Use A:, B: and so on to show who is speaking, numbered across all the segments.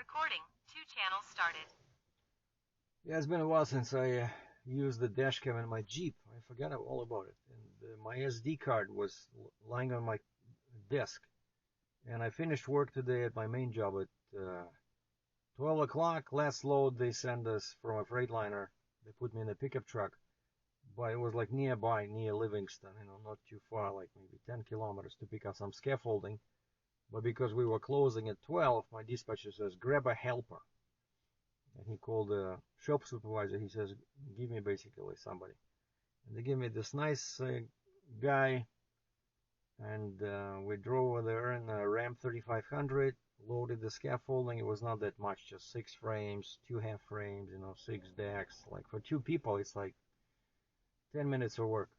A: Recording. 2 channels started.
B: Yeah, it's been a while since I used the dash cam in my Jeep. I forgot all about it. And my SD card was lying on my desk. And I finished work today at my main job at 12 o'clock. Last load they sent us from a Freightliner. They put me in a pickup truck. But it was like nearby, near Livingston, not too far, like maybe 10 kilometers to pick up some scaffolding. But because we were closing at 12, my dispatcher says, grab a helper. And he called the shop supervisor. He says, give me basically somebody. And they gave me this nice guy. And we drove over there in a Ram 3500, loaded the scaffolding. It was not that much, just 6 frames, 2 half frames, 6 decks. Like for 2 people, it's like 10 minutes of work.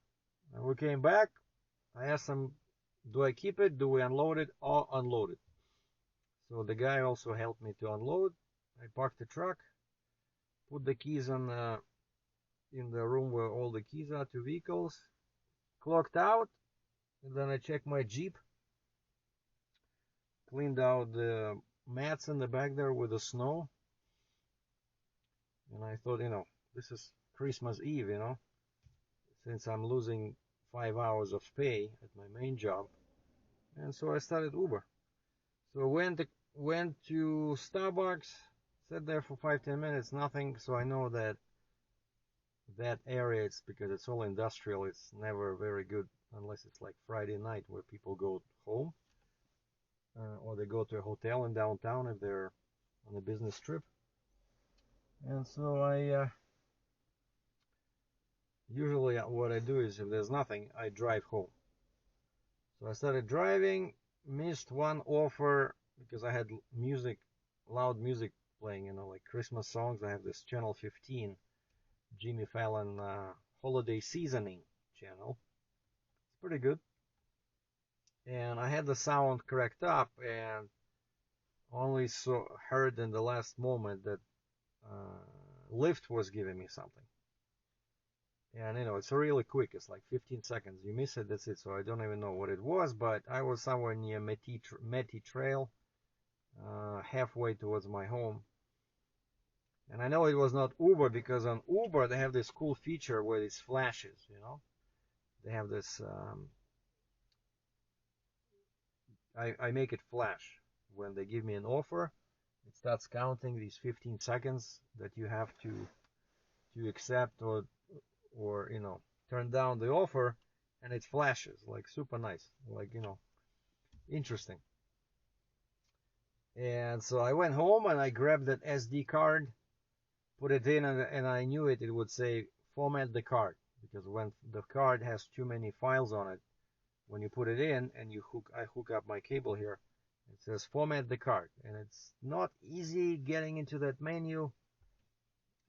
B: And we came back. I asked him, do I keep it? Do we unload it? Or unload it? So the guy also helped me to unload. I parked the truck, put the keys in the room where all the keys are to vehicles, clocked out, and then I checked my Jeep, cleaned out the mats in the back there with the snow, and I thought, this is Christmas Eve, since I'm losing 5 hours of pay at my main job, and so I started Uber. So I went to Starbucks, sat there for 5-10 minutes, nothing. So I know that area, it's because it's all industrial, it's never very good unless it's like Friday night where people go home, or they go to a hotel in downtown if they're on a business trip. And so I usually what I do is, if there's nothing, I drive home. So I started driving, missed one offer because I had loud music playing, like Christmas songs. I have this channel 15, Jimmy Fallon holiday seasoning channel. It's pretty good. And I had the sound cranked up and only heard in the last moment that Lyft was giving me something. And it's really quick. It's like 15 seconds. You miss it, that's it. So I don't even know what it was, but I was somewhere near Metty Trail, halfway towards my home. And I know it was not Uber because on Uber they have this cool feature where it flashes, They have this, I make it flash. When they give me an offer, it starts counting these 15 seconds that you have to accept or turn down the offer, and it flashes, like super nice, like, interesting. And so I went home and I grabbed that SD card, put it in, and I knew it would say format the card, because when the card has too many files on it, when you put it in and I hook up my cable here, it says format the card, and it's not easy getting into that menu.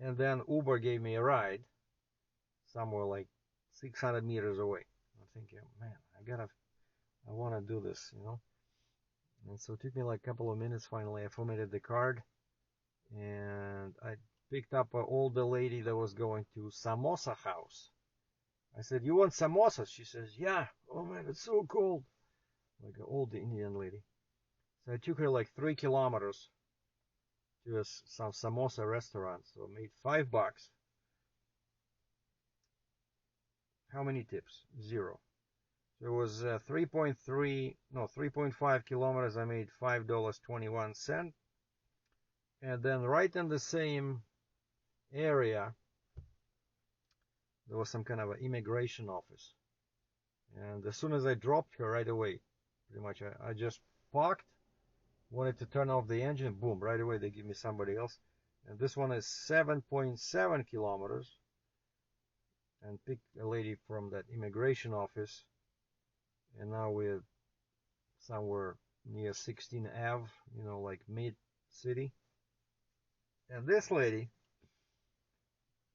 B: And then Uber gave me a ride somewhere like 600 meters away. I'm thinking, man, I want to do this, And so it took me like a couple of minutes. Finally, I formatted the card, and I picked up an older lady that was going to Samosa House. I said, you want samosas? She says, yeah. Oh man, it's so cold. Like an old Indian lady. So I took her like 3 kilometers to some samosa restaurant. So I made $5. How many tips? 0. There was 3.5 kilometers. I made $5.21. And then right in the same area, there was some kind of an immigration office. And as soon as I dropped her, right away, pretty much, I just parked, wanted to turn off the engine, boom, right away they give me somebody else. And this one is 7.7 kilometers. And picked a lady from that immigration office. And now we're somewhere near 16 Ave, like mid-city. And this lady,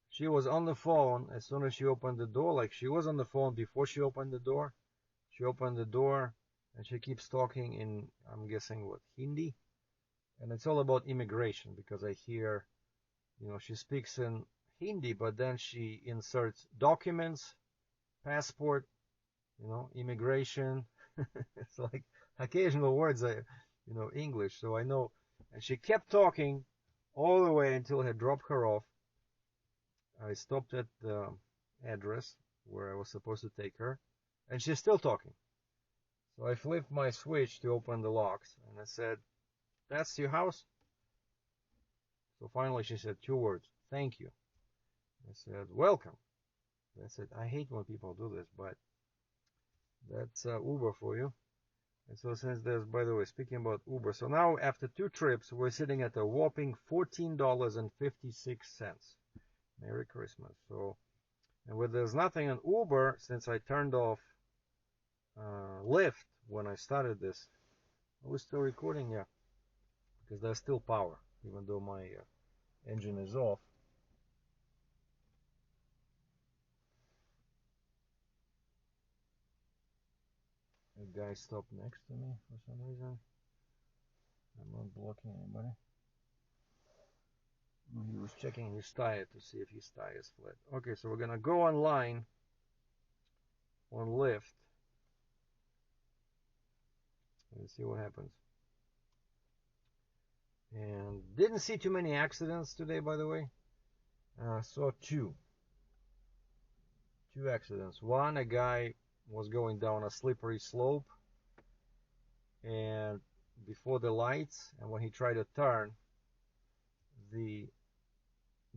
B: she was on the phone as soon as she opened the door. Like, she was on the phone before she opened the door. She opened the door, and she keeps talking in, I'm guessing, what, Hindi? And it's all about immigration, because I hear, she speaks in Hindi, but then she inserts documents, passport, immigration. It's like occasional words, English. So I know And she kept talking all the way until I had dropped her off. I stopped at the address where I was supposed to take her, and she's still talking. So I flipped my switch to open the locks, and I said, "That's your house?" So finally she said two words, "Thank you." I said, "Welcome." I said, "I hate when people do this, but that's Uber for you." And so since there's, by the way, speaking about Uber, so now after two trips, we're sitting at a whopping $14.56. Merry Christmas. So, and when there's nothing on Uber, since I turned off Lyft when I started this, I was still recording, yeah, because there's still power, even though my engine is off. A guy stopped next to me for some reason. I'm not blocking anybody. He was checking his tire to see if his tire is flat. Okay, so we're gonna go online on Lyft and see what happens. And didn't see too many accidents today, by the way. Saw two accidents. One, a guy was going down a slippery slope and before the lights, and when he tried to turn,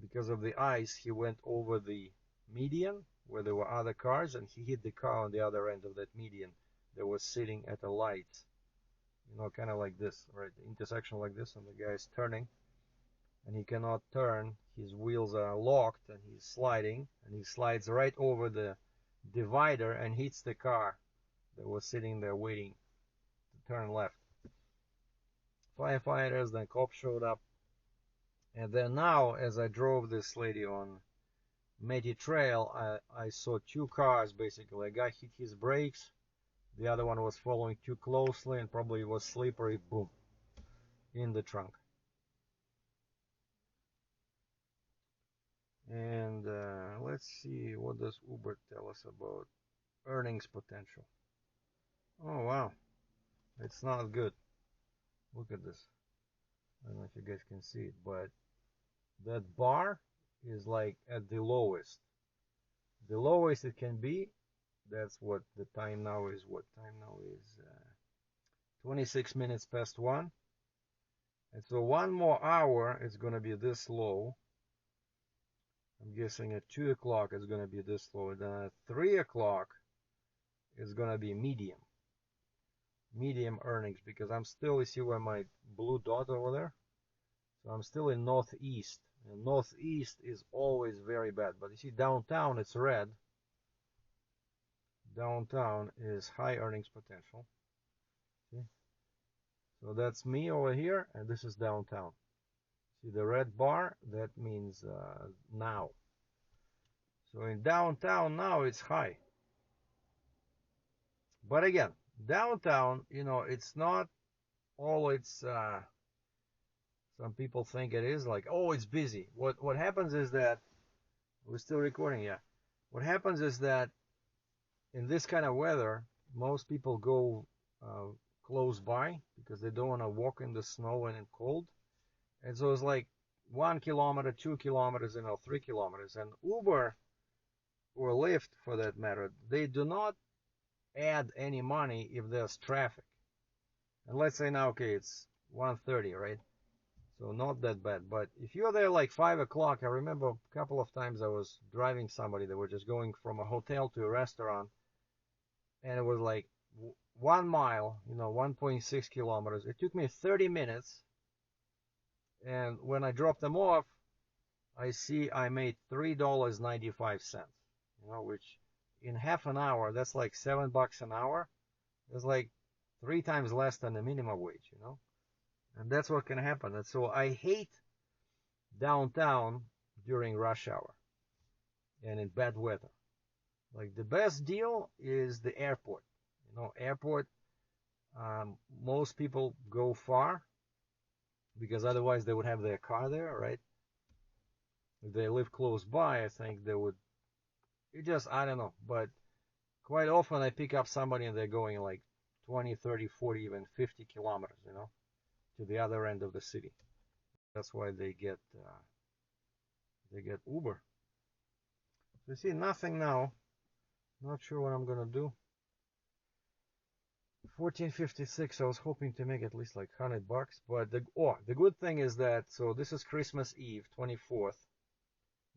B: because of the ice, he went over the median where there were other cars, and he hit the car on the other end of that median that was sitting at a light, kind of like this, right? Intersection like this, and the guy is turning, and he cannot turn. His wheels are locked, and he's sliding, and he slides right over the divider and hits the car that was sitting there waiting to turn left. Firefighters, then cops showed up. And then now, as I drove this lady on Matty Trail, I saw two cars basically. A guy hit his brakes, the other one was following too closely and probably was slippery, boom, in the trunk. And let's see, what does Uber tell us about earnings potential? Oh wow, it's not good. Look at this. I don't know if you guys can see it, but that bar is like at the lowest. The lowest it can be. That's what the time now is. What time now is? 26 minutes past 1. And so one more hour, it's going to be this low. I'm guessing at 2 o'clock, it's going to be this low. Then at 3 o'clock, it's going to be medium. Medium earnings, because I'm still, you see where my blue dot over there? So I'm still in northeast. And northeast is always very bad. But you see downtown, it's red. Downtown is high earnings potential. See? So that's me over here, and this is downtown. See the red bar? That means now. So in downtown now it's high. But again, downtown, it's not all it's some people think it is, like, oh, it's busy. What happens is that we're still recording, yeah. What happens is that in this kind of weather, most people go close by because they don't want to walk in the snow and in cold. And so it's like 1 kilometer, 2 kilometers, 3 kilometers. And Uber or Lyft, for that matter, they do not add any money if there's traffic. And let's say now, okay, it's 1:30, right? So not that bad. But if you're there like 5 o'clock, I remember a couple of times I was driving somebody that were just going from a hotel to a restaurant, and it was like 1 mile, 1.6 kilometers. It took me 30 minutes. And when I dropped them off, I see I made $3.95, which in half an hour, that's like $7 an hour. That's like 3 times less than the minimum wage, and that's what can happen. And so I hate downtown during rush hour and in bad weather. Like the best deal is the airport. Airport, most people go far because otherwise they would have their car there, right? If they live close by, I think they would. I don't know. But quite often I pick up somebody and they're going like 20, 30, 40, even 50 kilometers, to the other end of the city. That's why they get Uber. So you see, nothing now. Not sure what I'm gonna do. 1456. I was hoping to make at least like $100, but the good thing is that so this is Christmas Eve, 24th.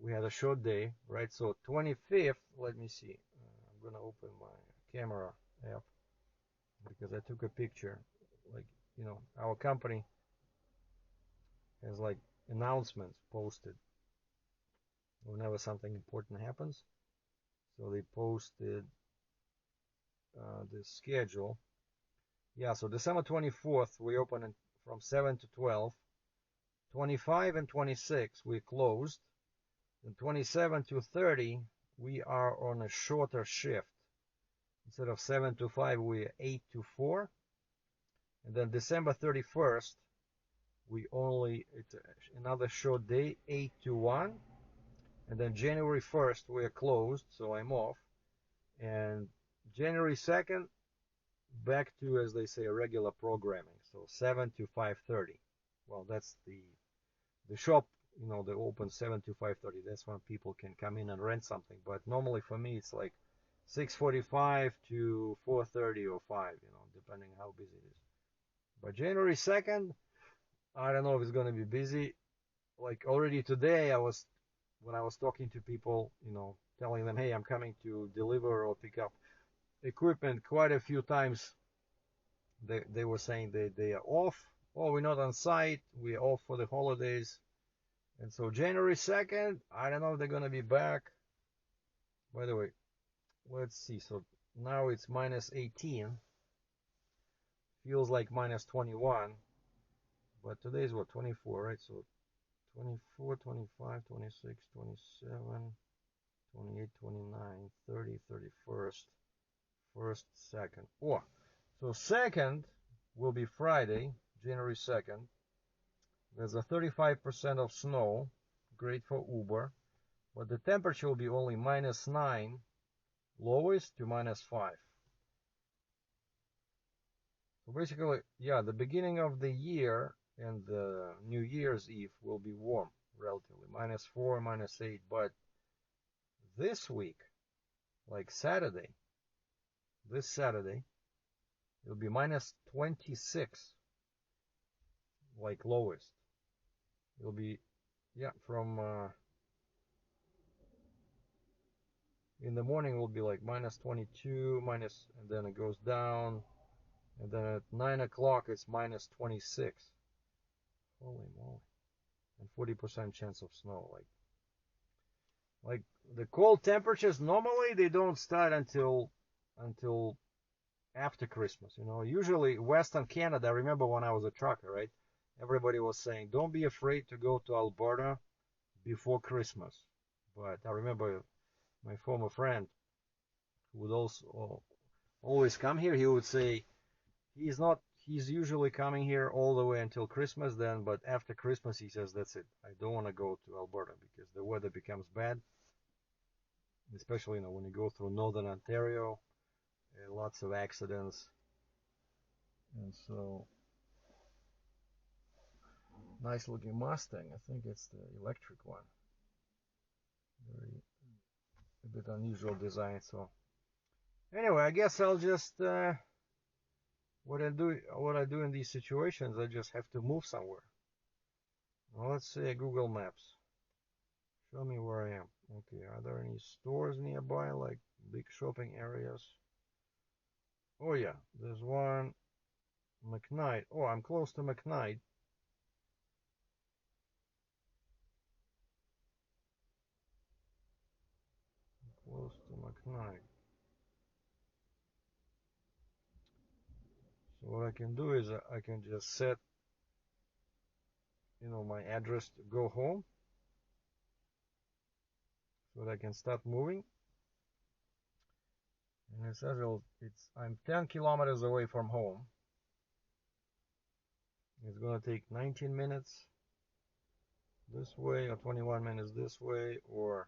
B: We had a short day, right? So 25th. Let me see. I'm gonna open my camera app because I took a picture. Like, you know, our company has like announcements posted whenever something important happens. So they posted the schedule. Yeah, so December 24th, we open from 7 to 12. 25 and 26, we closed. And 27 to 30, we are on a shorter shift. Instead of 7 to 5, we're 8 to 4. And then December 31st, it's another short day, 8 to 1. And then January 1st, we're closed, so I'm off. And January 2nd, back to, as they say, regular programming. So 7 to 5:30. Well, that's the shop, you know, they open 7 to 5:30. That's when people can come in and rent something. But normally for me, it's like 6:45 to 4:30 or 5, you know, depending how busy it is. But January 2nd, I don't know if it's going to be busy. Like already today, when I was talking to people, you know, telling them, hey, I'm coming to deliver or pick up equipment, quite a few times they were saying they are off. Oh, we're not on site. We're off for the holidays. And so January 2nd, I don't know if they're going to be back. By the way, let's see. So now it's minus 18. Feels like minus 21. But today's what, 24, right? So 24, 25, 26, 27, 28, 29, 30, 31st, 1st, 2nd. Oh, so 2nd will be Friday, January 2nd. There's a 35% of snow, great for Uber, but the temperature will be only minus 9, lowest to minus 5. So basically, yeah, the beginning of the year and the New Year's Eve will be warm, relatively, minus 4, minus 8, but this week, like Saturday, this Saturday, it'll be minus 26, like lowest. It'll be, yeah, from in the morning will be like minus 22, and then it goes down, and then at 9 o'clock it's minus 26. Holy moly. And 40% chance of snow. Like the cold temperatures, normally they don't start until after Christmas. You know, usually Western Canada, I remember when I was a trucker, right? Everybody was saying, don't be afraid to go to Alberta before Christmas. But I remember my former friend who would also always come here. He would say he's usually coming here all the way until Christmas then, but after Christmas he says that's it. I don't want to go to Alberta because the weather becomes bad, especially, you know, when you go through northern Ontario, lots of accidents. And so nice looking Mustang. I think it's the electric one. Very a bit unusual design. So anyway, I guess I'll just what I do in these situations, I just have to move somewhere. Well, let's say Google Maps. Show me where I am. Okay, are there any stores nearby, like big shopping areas? Oh yeah, there's one. McKnight. Oh, I'm close to McKnight. Close to McKnight. So what I can do is I can just set, you know, my address to go home, so that I can start moving. And it says I'm 10 kilometers away from home. It's gonna take 19 minutes this way, or 21 minutes this way, or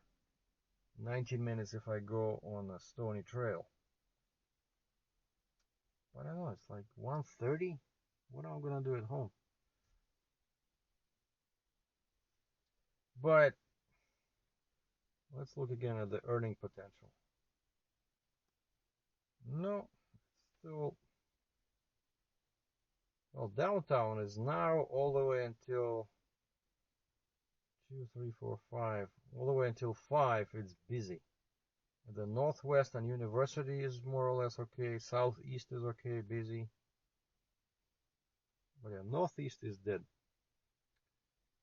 B: 19 minutes if I go on a stony trail. But I don't know, it's like 1:30. What am I gonna do at home? But let's look again at the earning potential. No, still. Well, downtown is now all the way until 2, 3, 4, 5. All the way until 5, it's busy. The northwest and university is more or less okay. Southeast is okay, busy. But yeah, northeast is dead.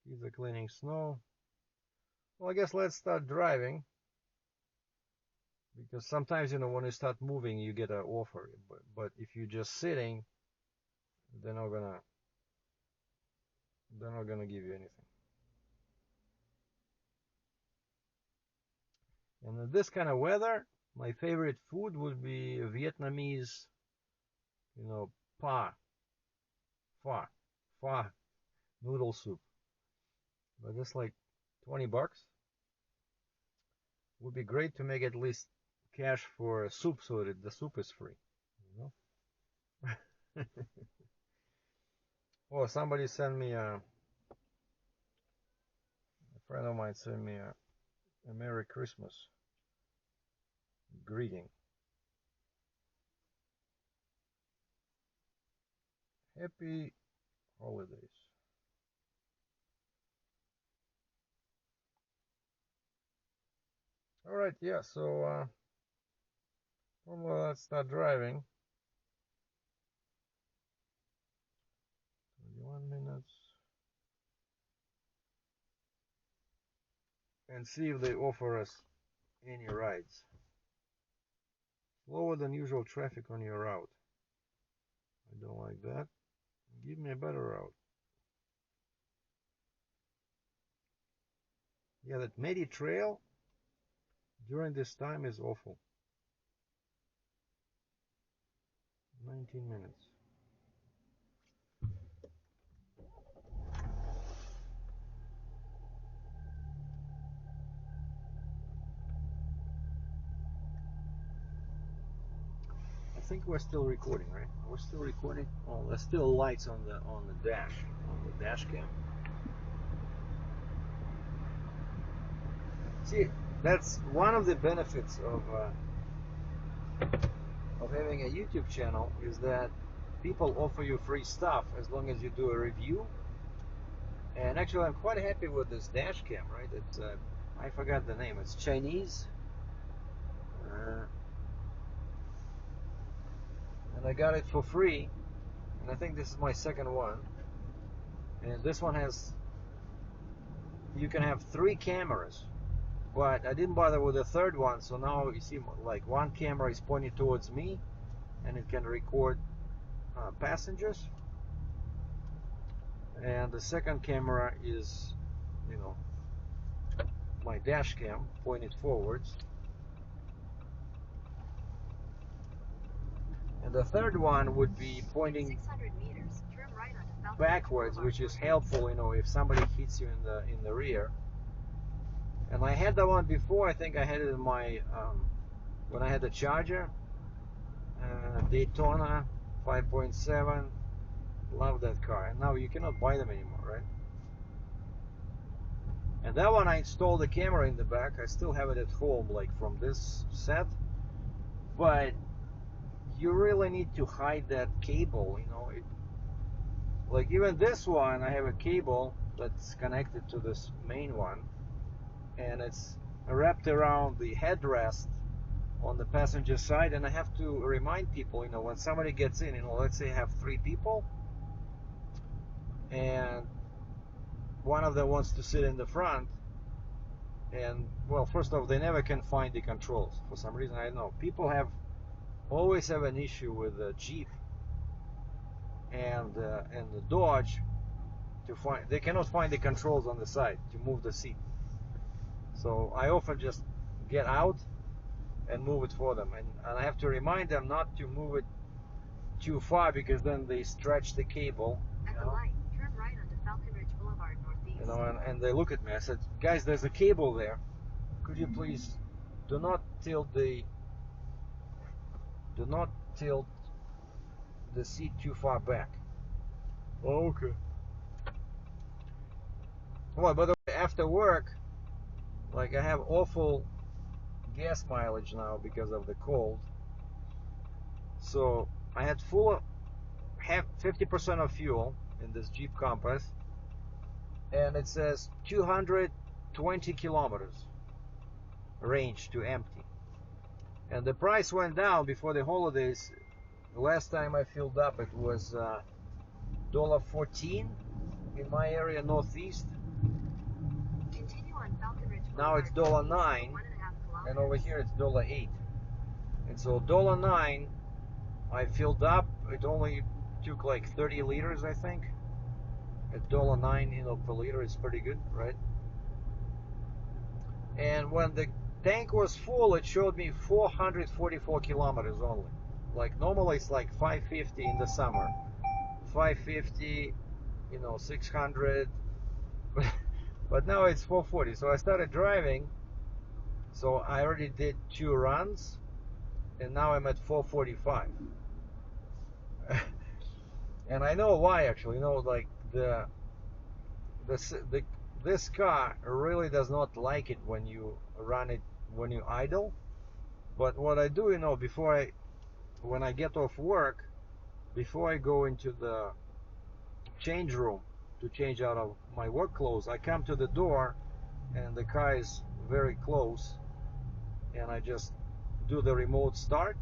B: Kids are cleaning snow. Well, I guess let's start driving. Because sometimes, when you start moving, you get an offer. But if you're just sitting, they're not gonna give you anything. And in this kind of weather, my favorite food would be Vietnamese, pho, pho noodle soup. But just like $20 would be great to make at least cash for soup, so that the soup is free. Oh, somebody sent me a friend of mine sent me a Merry Christmas greeting. Happy holidays. All right, yeah. So well, let's start driving. 21 minutes. And see if they offer us any rides. Slower than usual traffic on your route. I don't like that. Give me a better route. Yeah, that Medi Trail during this time is awful. 19 minutes. I think we're still recording, right? We're still recording. Oh, there's still lights on the dash cam. See, that's one of the benefits of having a YouTube channel, is that people offer you free stuff as long as you do a review. And actually, I'm quite happy with this dash cam, right? It's I forgot the name. It's Chinese, and I got it for free. And I think this is my second one. And this one you can have 3 cameras, but I didn't bother with the third one. So now you see, like, one camera is pointed towards me, and it can record passengers. And the second camera is, my dash cam pointed forwards. And the third one would be pointing
A: 600 meters, turn right onto
B: backwards, which is helpful, if somebody hits you in the rear. And I had that one before. I think I had it in my when I had the Charger, Daytona 5.7. Love that car. And now you cannot buy them anymore, right? And that one, I installed the camera in the back. I still have it at home, like from this set. But you really need to hide that cable, like even this one, I have a cable that's connected to this main one, and it's wrapped around the headrest on the passenger side. And I have to remind people, when somebody gets in, let's say I have 3 people, and one of them wants to sit in the front, and, well, first off, they never can find the controls for some reason. I don't know. People always have an issue with the Jeep and the Dodge they cannot find the controls on the side to move the seat. So I often just get out and move it for them, and I have to remind them not to move it too far, because then they stretch the cable.
A: At the light, turn right onto Falcon Ridge Boulevard Northeast.
B: And they look at me. I said, guys, there's a cable there. Could you please do not tilt the seat too far back. Oh, okay. Well, by the way, after work, Like I have awful gas mileage now because of the cold. So I had full have 50% of fuel in this Jeep Compass, and it says 220 kilometers range to empty. And the price went down before the holidays. The last time I filled up, it was $1.14 in my area northeast.
A: Continue on Falcon Ridge
B: Now it's
A: Boulevard
B: $1.09,
A: northeast for 1.5
B: and over
A: kilometers.
B: here it's $1.08. And so $1.09, I filled up. It only took like 30 liters, I think. At $1.09, per liter is pretty good, right? And when the tank was full, it showed me 444 kilometers only. Like normally it's like 550 in the summer, 550, 600, but now it's 440. So I started driving. So I already did 2 runs, and now I'm at 445. And I know why, actually. Like this car really does not like it when you run it when you idle. But what I do, when I get off work, before I go into the change room to change out of my work clothes, I come to the door and the car is very close, and I just do the remote start,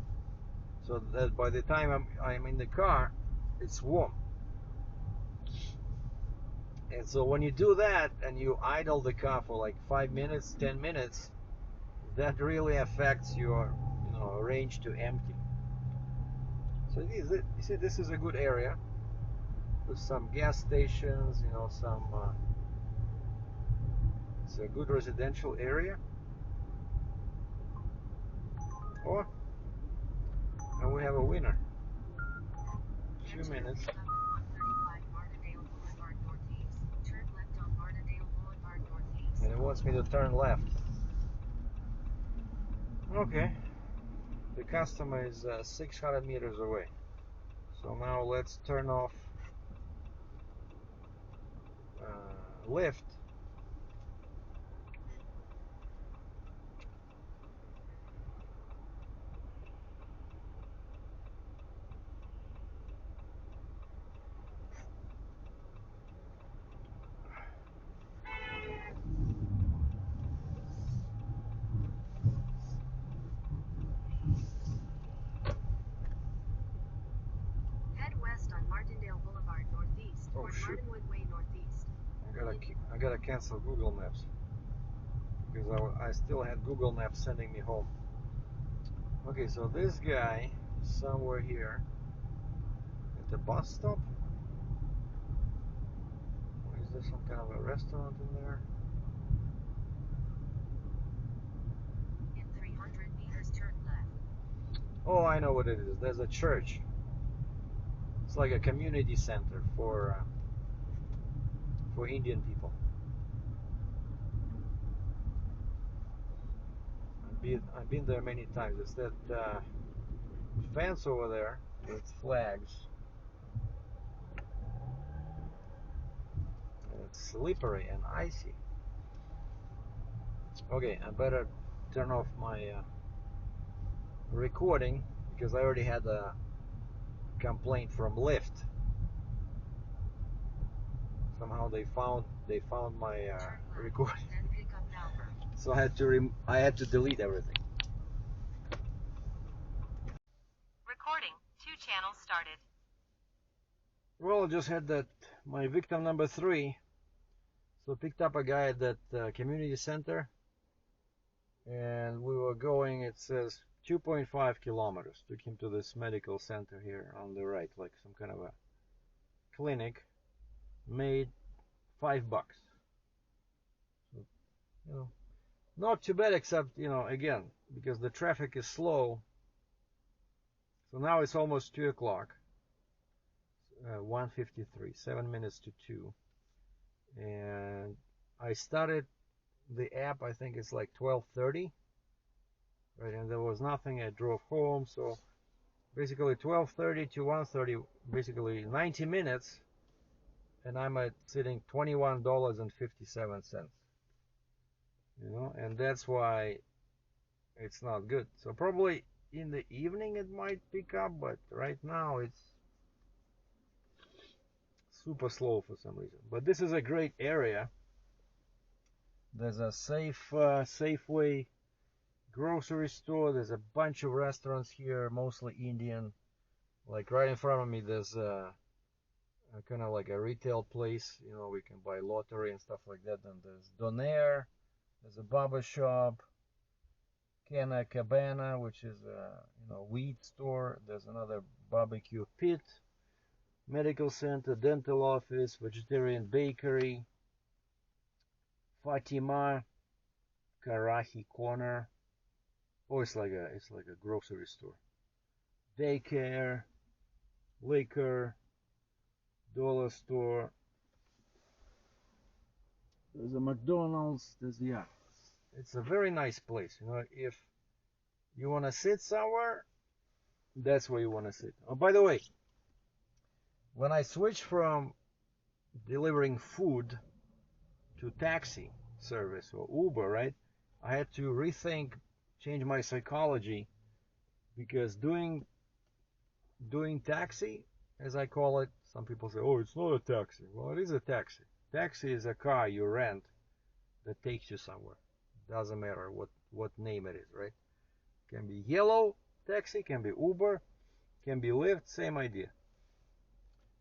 B: so that by the time I'm in the car, it's warm. And so when you do that and you idle the car for like 5 minutes, 10 minutes, that really affects your range to empty. So you see, this is a good area with some gas stations, it's a good residential area. Oh, and we have a winner. 2 minutes.
A: Exit 135 Martindale Boulevard northeast. Turn left on Martindale Boulevard northeast.
B: And it wants me to turn left. Okay. The customer is 600 meters away. So now let's turn off Lyft.
A: Head west on Martindale Boulevard northeast
B: Oh
A: toward
B: shoot!
A: Martinwood Way northeast.
B: I gotta cancel Google Maps because I still had Google Maps sending me home. Okay, so this guy somewhere here at the bus stop. Or is there some kind of a restaurant in there?
A: In 300 meters, turn left.
B: Oh, I know what it is. There's a church. It's like a community center for Indian people. I've been there many times. It's that fence over there with flags. And it's slippery and icy. Okay, I better turn off my recording because I already had a complaint from Lyft. Somehow they found my recording,
A: Then pick up Albert.
B: so I had to delete everything.
A: Recording. 2 channels started.
B: Well, I just had that my victim number 3. So picked up a guy at that community center, and we were going. It says 2.5 kilometers. Took him to this medical center here on the right, like some kind of a clinic. Made $5. So, not too bad, except again, because the traffic is slow. So now it's almost 2 o'clock. 1:53, 7 minutes to 2, and I started the app. I think it's like 12:30, right? And there was nothing. I drove home. So basically 12:30 to 1:30, basically 90 minutes, and I'm at sitting $21.57. and that's why it's not good. So probably in the evening it might pick up, but right now it's super slow for some reason. But this is a great area. There's a Safeway grocery store. There's a bunch of restaurants here, mostly Indian. Like right in front of me, there's a kind of like a retail place. We can buy lottery and stuff like that. And there's Donair. There's a barber shop. Cana Cabana, which is a weed store. There's another barbecue pit, medical center, dental office, vegetarian bakery, Fatima, Karahi Corner. Oh, it's like a grocery store. Daycare, liquor, dollar store. There's a McDonald's. It's a very nice place. If you want to sit somewhere, that's where you want to sit. Oh, by the way, when I switched from delivering food to taxi service or Uber, right? I had to change my psychology, because doing taxi, as I call it, some people say, "Oh, it's not a taxi." Well, it is a taxi. Taxi is a car you rent that takes you somewhere. Doesn't matter what name it is, right? Can be yellow taxi, can be Uber, can be Lyft, same idea.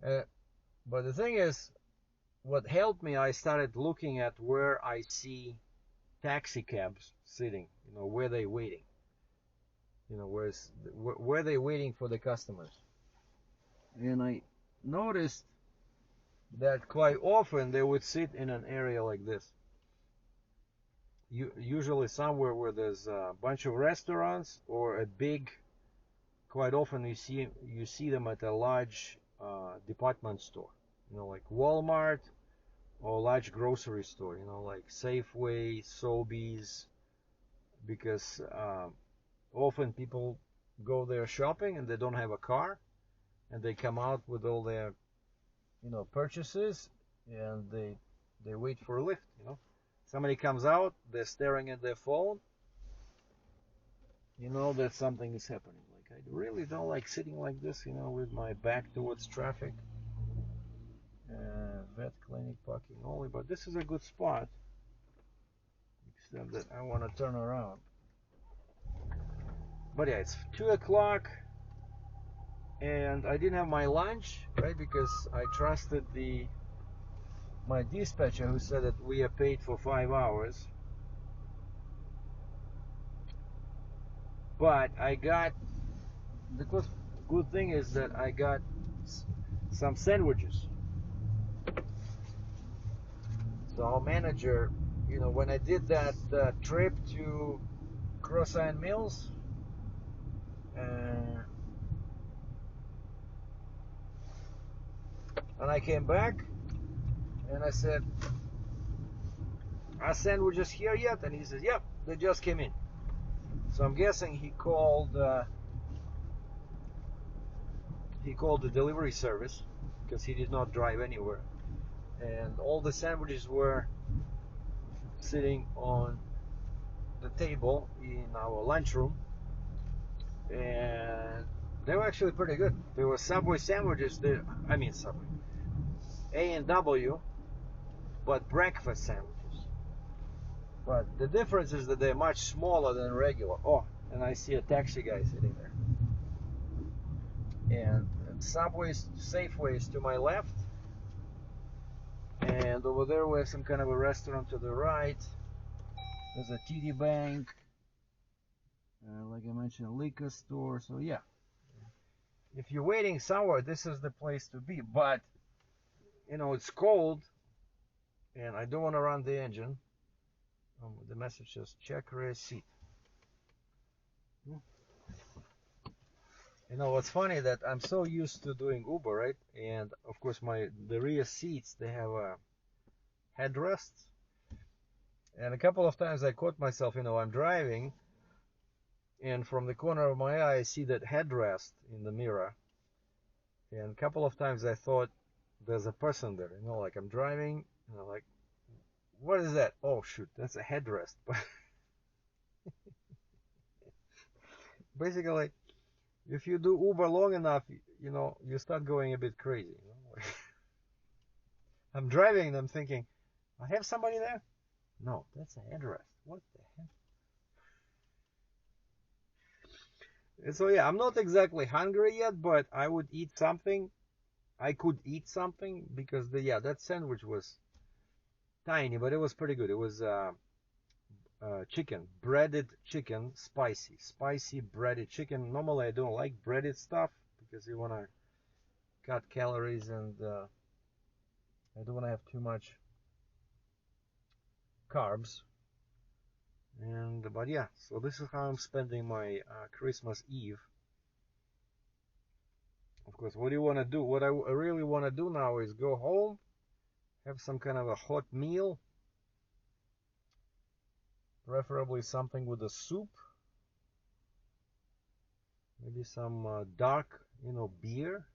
B: But the thing is, what helped me, I started looking at where I see taxi cabs sitting, where they waiting, where they waiting for the customers. And I noticed that quite often they would sit in an area like this. Usually somewhere where there's a bunch of restaurants or a big. Quite often you see them at a large department store, like Walmart, or large grocery store, like Safeway, Sobeys, because often people go there shopping and they don't have a car, and they come out with all their, purchases, and they wait for a lift. Somebody comes out, they're staring at their phone, that something is happening. Like, I really don't like sitting like this, with my back towards traffic. Vet clinic parking only, but this is a good spot, except that I want to turn around. But yeah, it's 2 o'clock, and I didn't have my lunch, right, because I trusted my dispatcher, who said that we are paid for 5 hours. But the good thing is that I got some sandwiches. So our manager, when I did that trip to Croissant Mills, and I came back and I said, "Are sandwiches here yet?" And he says, "Yep, they just came in." So I'm guessing he called the delivery service, because he did not drive anywhere, and all the sandwiches were sitting on the table in our lunchroom, and they were actually pretty good. They were Subway sandwiches. Subway, A&W, but breakfast sandwiches. But the difference is that they're much smaller than regular. Oh, and I see a taxi guy sitting there. And Subway's, Safeway's to my left, and over there we have some kind of a restaurant to the right. There's a TD Bank, like I mentioned, a liquor store. So yeah, if you're waiting somewhere, this is the place to be. But it's cold, and I don't want to run the engine. The message says check receipt. What's funny, that I'm so used to doing Uber, right? And of course the rear seats, they have headrests. And a couple of times I caught myself, I'm driving, and from the corner of my eye I see that headrest in the mirror. And a couple of times I thought there's a person there, like I'm driving, like, What is that? Oh shoot, that's a headrest. Basically, if you do Uber long enough, you know, you start going a bit crazy. You know? I'm driving and I'm thinking, I have somebody there? No, that's a headrest. What the heck? And so yeah, I'm not exactly hungry yet, but I would eat something. I could eat something because that sandwich was tiny, but it was pretty good. It was chicken, breaded chicken, spicy breaded chicken. Normally I don't like breaded stuff because you want to cut calories and I don't want to have too much carbs. And but yeah, so this is how I'm spending my Christmas Eve. Of course, what do you want to do? What I really want to do now is go home, have some kind of a hot meal, preferably something with a soup, maybe some dark, beer.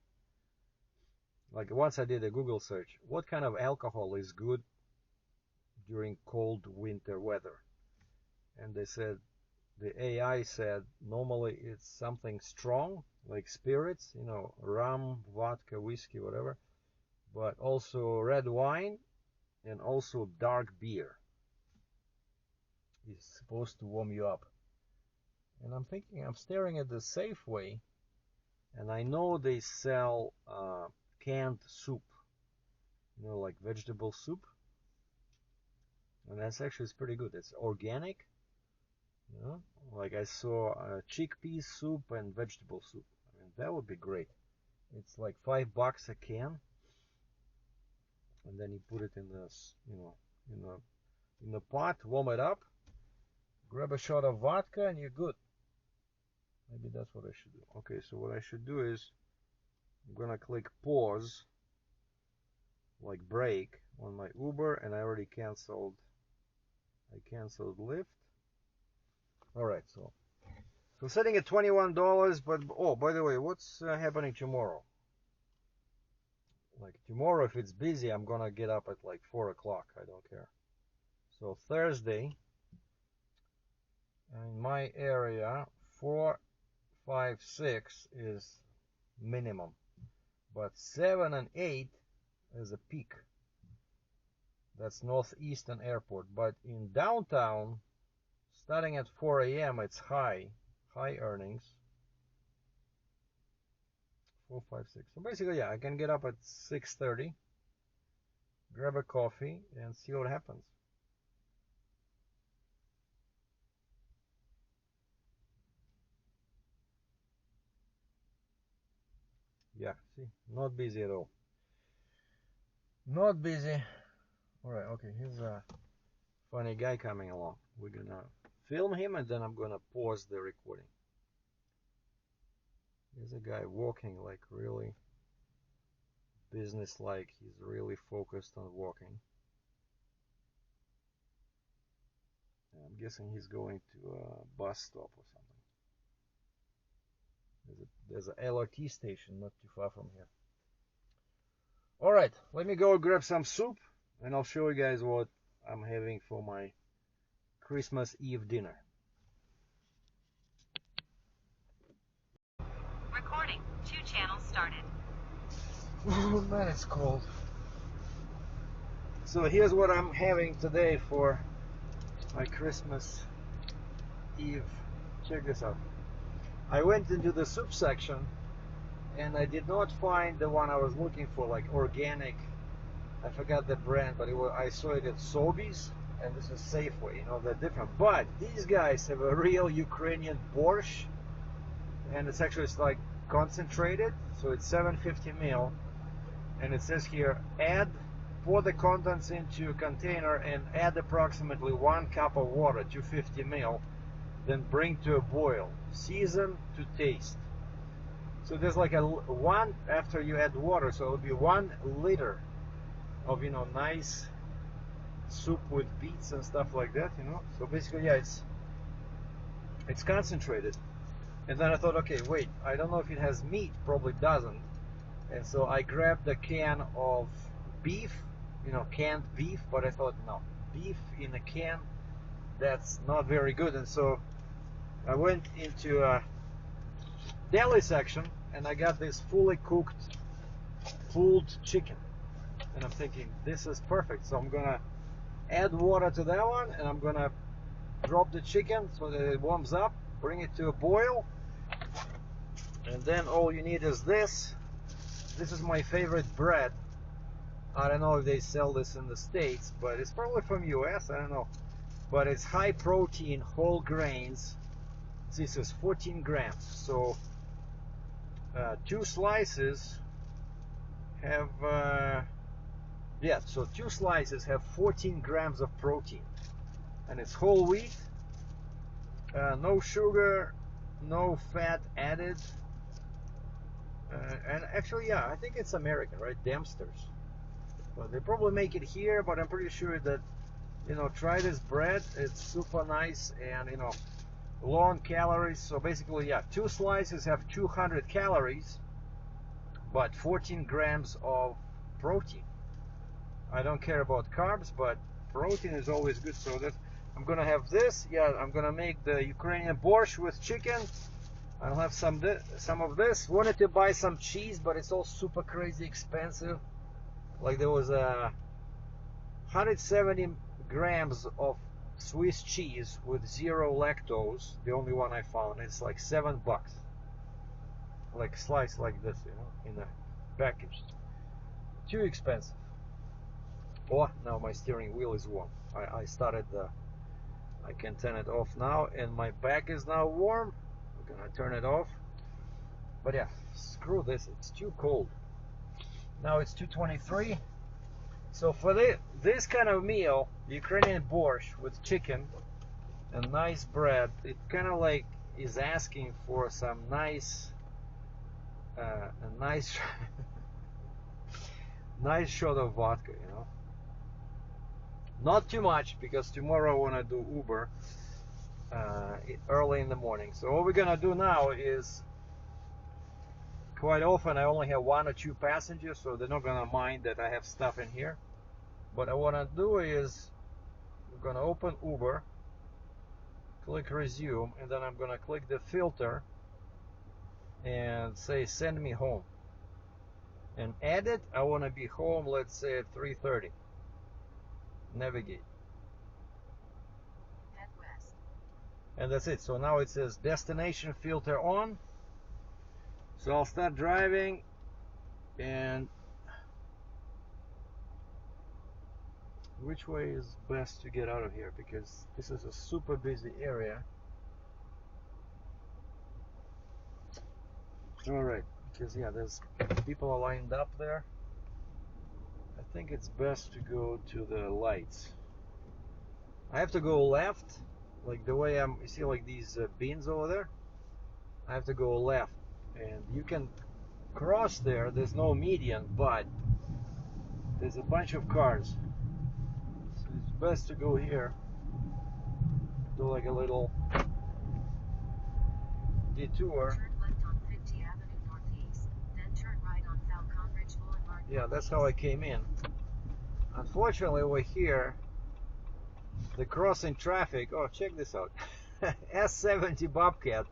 B: Like once I did a Google search, what kind of alcohol is good during cold winter weather? And they said, the AI said normally it's something strong, like spirits, rum, vodka, whiskey, whatever, but also red wine and also dark beer is supposed to warm you up. And I'm thinking, I'm staring at the Safeway, and I know they sell canned soup, like vegetable soup, and that's actually it's pretty good. It's organic, like I saw chickpea soup and vegetable soup. I mean, that would be great. It's like $5 a can, and then you put it in this, in the pot, warm it up, grab a shot of vodka, and you're good. Maybe that's what I should do. Okay, so what I should do is I'm gonna click pause, like break, on my Uber, and I already canceled. I canceled Lyft. All right, so setting at $21, but oh, by the way, what's happening tomorrow? Like tomorrow, if it's busy, I'm gonna get up at like 4 o'clock. I don't care. So Thursday, in my area, 4, 5, 6 is minimum, but 7 and 8 is a peak. That's Northeastern Airport. But in downtown, starting at 4 a.m., it's high earnings. 4, 5, 6. So basically, yeah, I can get up at 6:30, grab a coffee, and see what happens. Yeah, see, not busy at all. Not busy. All right, okay, here's a funny guy coming along. We're gonna film him, and then I'm gonna pause the recording. Here's a guy walking like really business-like. He's really focused on walking. I'm guessing he's going to a bus stop or something. There's a LRT station not too far from here. All right, let me go grab some soup, and I'll show you guys what I'm having for my Christmas Eve dinner.
A: Recording. 2 channels started.
B: Oh man, it's cold. So here's what I'm having today for my Christmas Eve. Check this out. I went into the soup section and I did not find the one I was looking for, like organic. I forgot the brand, but I saw it at Sobeys, and this is Safeway. They're different. But these guys have a real Ukrainian borscht, and it's like concentrated, so it's 750 ml, and it says here, pour the contents into a container and add approximately 1 cup of water, 250 ml, then bring to a boil. Season to taste. So there's like one after you add water, so it would be 1 liter of nice soup with beets and stuff like that. So basically, yeah, it's concentrated. And then I thought, okay, wait, I don't know if it has meat, probably doesn't. And so I grabbed a can of beef, canned beef, but I thought, no, beef in a can that's not very good. And so I went into a deli section and I got this fully cooked pulled chicken, and I'm thinking this is perfect. So I'm gonna add water to that one, and I'm gonna drop the chicken so that it warms up, bring it to a boil, and then all you need is this. This is my favorite bread. I don't know if they sell this in the States, but it's probably from US, I don't know. But it's high protein, whole grains. This is 14 grams. So two slices have, so two slices have 14 grams of protein. And it's whole wheat, no sugar, no fat added. And actually, yeah, I think it's American, right? Dempster's. But they probably make it here, but I'm pretty sure that, try this bread. It's super nice and, low on calories. So basically, yeah, two slices have 200 calories, but 14 grams of protein. I don't care about carbs, but protein is always good. So that I'm gonna have this. Yeah, I'm gonna make the Ukrainian borscht with chicken. I'll have some of this. Wanted to buy some cheese, but it's all super crazy expensive. Like there was 170 grams of Swiss cheese with 0 lactose. The only one I found. It's like $7, like sliced like this, in a package. Too expensive. Oh, now my steering wheel is warm. I started I can turn it off now, and my back is now warm. I'm gonna turn it off. But yeah, screw this. It's too cold. Now it's 2:23. So for this kind of meal, Ukrainian borscht with chicken and nice bread, it kind of like is asking for some nice, a nice, nice shot of vodka, Not too much, because tomorrow I want to do Uber early in the morning. So what we're gonna do now is, quite often I only have 1 or 2 passengers, so they're not gonna mind that I have stuff in here. What I want to do is, I'm gonna open Uber, click resume, and then I'm gonna click the filter and say send me home. And edit, I want to be home, let's say at 3:30. Navigate.
A: Head west.
B: And that's it. So now it says destination filter on. So I'll start driving, and which way is best to get out of here, because this is a super busy area. Alright, because yeah, there's people are lined up there. I think it's best to go to the lights. I have to go left, like the way you see like these bins over there. I have to go left, and you can cross there. There's no median, but there's a bunch of cars. So it's best to go here. Do like a little detour.
A: Turn left on 50 Avenue Northeast, then turn right on Falcon Ridge Boulevard.
B: Yeah, that's how I came in. Unfortunately, over here, the crossing traffic. Oh, check this out. S70 Bobcat.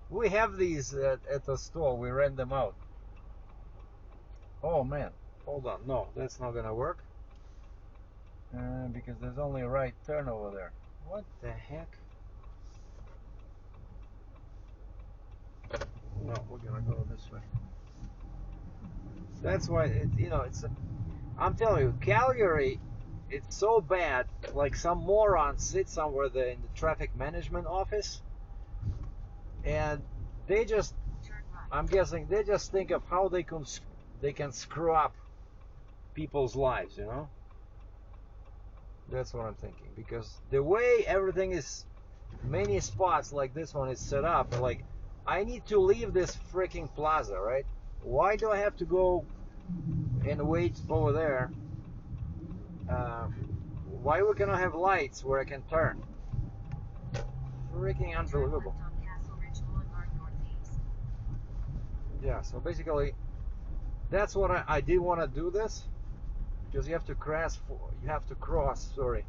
B: We have these at the store. We rent them out. Oh man, hold on. No, that's not gonna work. Because there's only a right turn over there. What the heck? No, we're gonna go this way. That's why I'm telling you, Calgary, it's so bad. Like some moron sits somewhere there in the traffic management office, and they just,
A: Turn right.
B: I'm guessing they just think of how they can screw up people's lives, That's what I'm thinking, because the way everything is, many spots like this one is set up, like I need to leave this freaking plaza, right? Why do I have to go and wait over there? Why we cannot have lights where I can turn? Freaking unbelievable.
A: Turn left on Castle Ridge Boulevard Northeast.
B: Yeah, so basically that's what I did want to do this, because you have to cross, sorry,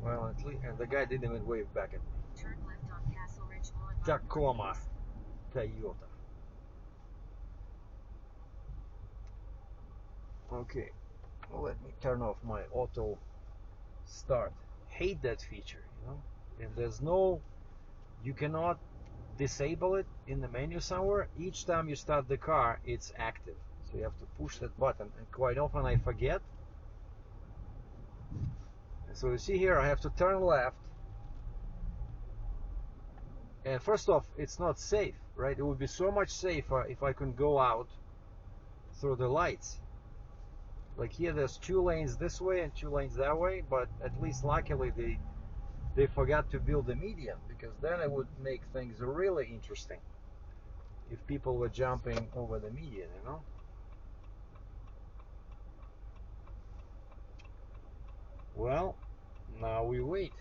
B: Well, at least, and the guy didn't even wave back at me.
A: Turn left on Castle Ridge Boulevard.
B: Tacoma Toyota. Okay, well, let me turn off my auto start. Hate that feature, you know. And there's no, you cannot disable it in the menu somewhere. Each time you start the car, it's active. So you have to push that button, and quite often I forget. And so you see here, I have to turn left. And first off, it's not safe, right? It would be so much safer if I can go out through the lights. Like here, there's 2 lanes this way and 2 lanes that way, but at least luckily they forgot to build a median, because then it would make things really interesting if people were jumping over the median, you know. Well, now we wait.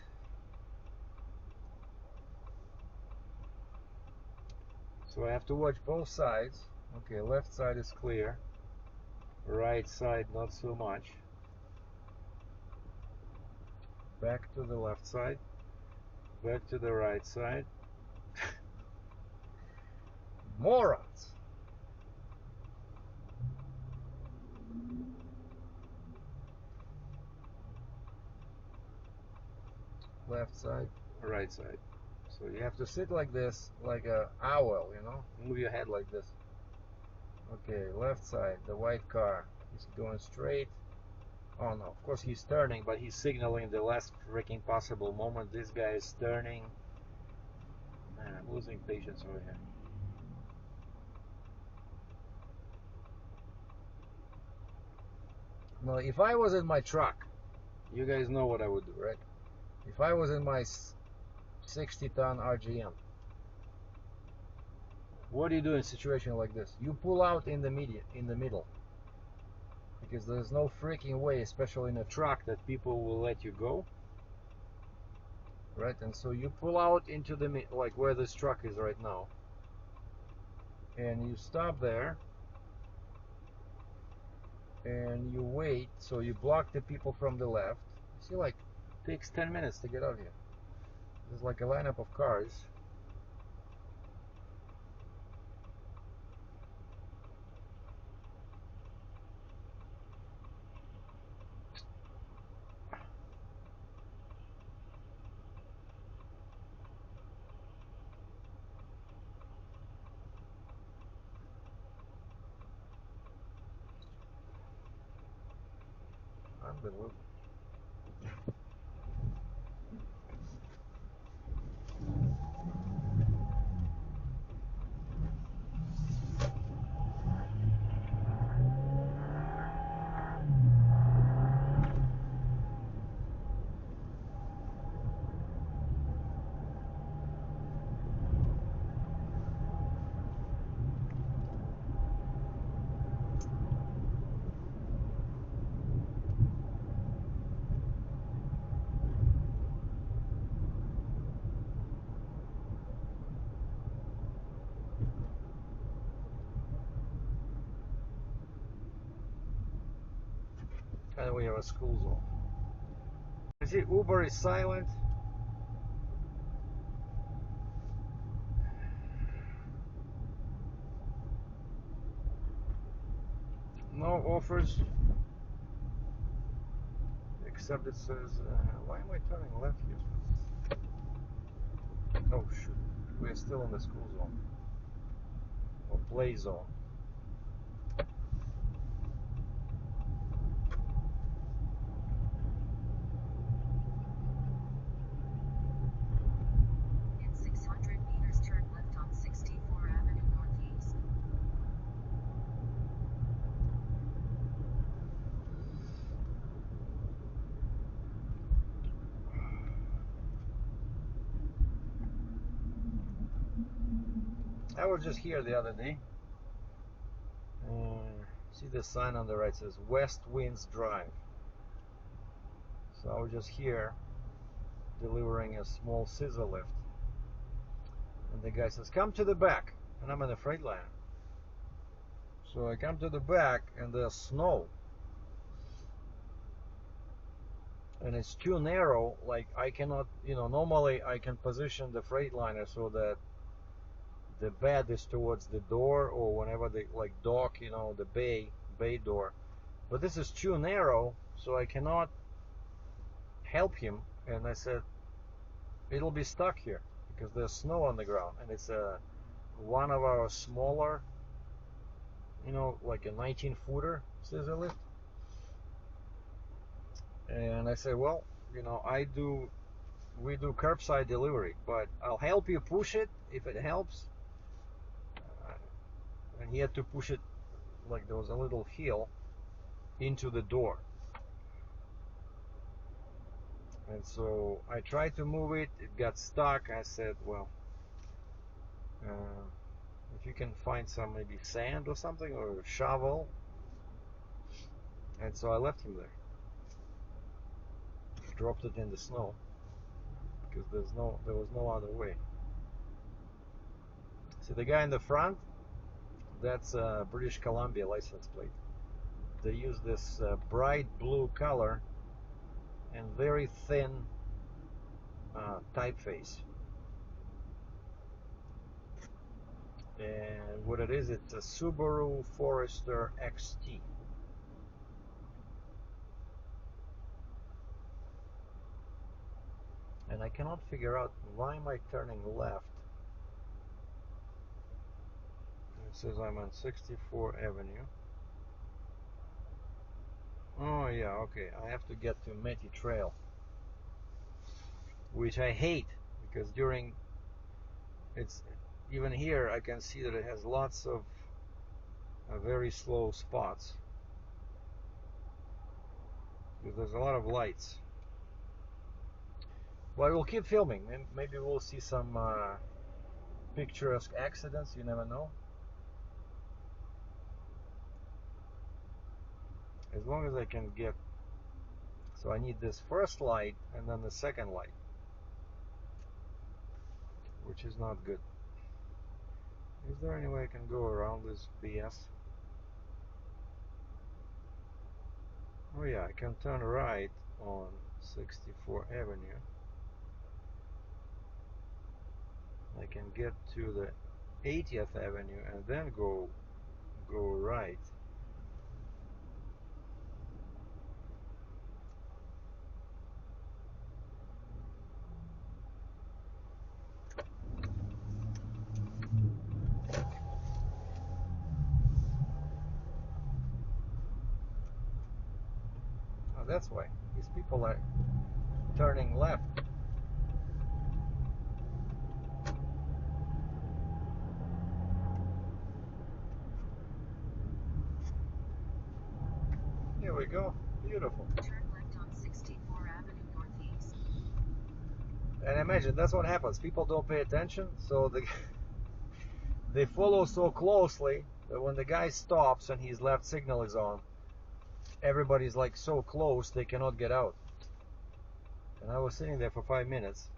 B: So I have to watch both sides. Okay, left side is clear, right side not so much. Back to the left side, back to the right side. Morons! Left side, right side. So you have to sit like this, like a owl, you know? Move your head like this. Okay, left side, the white car. He's going straight. Oh no, of course he's turning, but he's signaling the last freaking possible moment. This guy is turning. Man, I'm losing patience over here. Now, if I was in my truck, you guys know what I would do, right? If I was in my 60-ton RGM, what do you do in a situation like this? You pull out in the middle, because there's no freaking way, especially in a truck, that people will let you go, right? And so you pull out into the like where this truck is right now, and you stop there, and you wait. So you block the people from the left. See, like, it takes 10 minutes to get out here. There's like a lineup of cars. Unbelievable. And we have a school zone. You see, Uber is silent. No offers, except it says, why am I turning left here? Oh shoot, we're still in the school zone, or play zone.
A: In 600 meters, turn left on 64 Avenue Northeast. I was just here the other day. See the sign on the right says West Winds Drive. So I was just here delivering a small scissor lift. And the guy says, come to the back. And I'm in the freight liner. So I come to the back and there's snow. And it's too narrow, like I cannot, normally I can position the Freightliner so that the bed is towards the door, or whenever they like dock, the bay door. But this is too narrow, so I cannot help him. And I said, it'll be stuck here because there's snow on the ground, and it's one of our smaller, like a 19-footer scissor lift. And I said, well, we do curbside delivery, but I'll help you push it if it helps. And he had to push it, like there was a little hill into the door. And so I tried to move it, it got stuck. I said, well, if you can find some maybe sand or something, or a shovel. And so I left him there. Dropped it in the snow because there was no other way. See the guy in the front? That's a British Columbia license plate. They use this bright blue color and very thin typeface. And what it is, it's a Subaru Forester XT. And I cannot figure out why am I turning left. It says I'm on 64 Avenue. Oh yeah, okay. I have to get to Metty Trail, which I hate because even here I can see that it has lots of very slow spots because there's a lot of lights. But we'll keep filming. Maybe we'll see some picturesque accidents. You never know. As long as I can get. So I need this first light and then the second light, which is not good. Is there any way I can go around this BS? Oh yeah, I can turn right on 64 Avenue. I can get to the 80th Avenue and then go right. Oh, that's why these people are turning left. Here we go. Beautiful.
C: Turn left on 64 Avenue Northeast.
A: And imagine, that's what happens. People don't pay attention, so they follow so closely that when the guy stops and his left signal is on, everybody's like so close they cannot get out. And I was sitting there for 5 minutes.